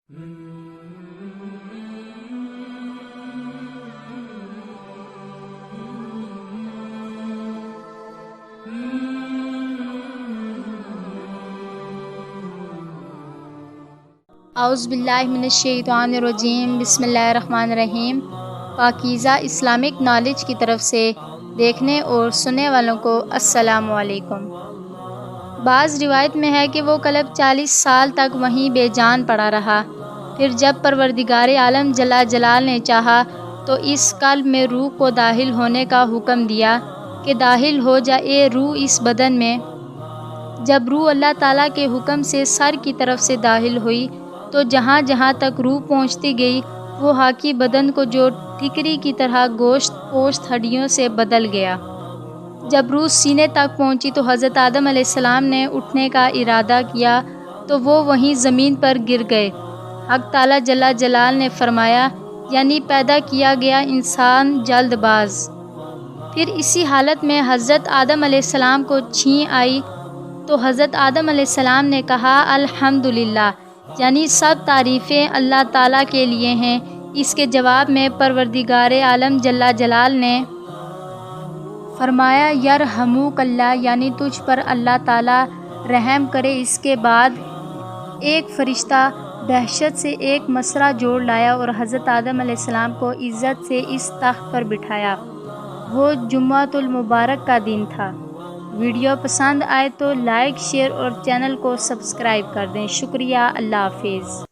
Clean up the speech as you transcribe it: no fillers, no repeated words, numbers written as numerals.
اعوذ باللہ من الشیطان الرجیم، بسم اللہ الرحمن الرحیم۔ پاکیزہ اسلامک نالج کی طرف سے دیکھنے اور سننے والوں کو السلام علیکم۔ بعض روایت میں ہے کہ وہ کلب 40 سال تک وہیں بے جان پڑا رہا، پھر جب پروردگار عالم جل جلالہ نے چاہا تو اس کلب میں روح کو داخل ہونے کا حکم دیا کہ داخل ہو جا اے روح اس بدن میں۔ جب روح اللہ تعالیٰ کے حکم سے سر کی طرف سے داخل ہوئی تو جہاں جہاں تک روح پہنچتی گئی وہ خاکی بدن کو جو ٹھیکری کی طرح گوشت پوشت ہڈیوں سے بدل گیا۔ جب روح سینے تک پہنچی تو حضرت آدم علیہ السلام نے اٹھنے کا ارادہ کیا تو وہ وہیں زمین پر گر گئے۔ حق تعالیٰ جل جلالہ نے فرمایا، یعنی پیدا کیا گیا انسان جلد باز۔ پھر اسی حالت میں حضرت آدم علیہ السلام کو چھین آئی تو حضرت آدم علیہ السلام نے کہا الحمدللہ، یعنی سب تعریفیں اللہ تعالیٰ کے لیے ہیں۔ اس کے جواب میں پروردگار عالم جل جلالہ نے فرمایا یرحمک اللہ، یعنی تجھ پر اللہ تعالیٰ رحم کرے۔ اس کے بعد ایک فرشتہ دہشت سے ایک مصرع جوڑ لایا اور حضرت آدم علیہ السلام کو عزت سے اس تخت پر بٹھایا۔ وہ جمعۃ المبارک کا دن تھا۔ ویڈیو پسند آئے تو لائک، شیئر اور چینل کو سبسکرائب کر دیں۔ شکریہ، اللہ حافظ۔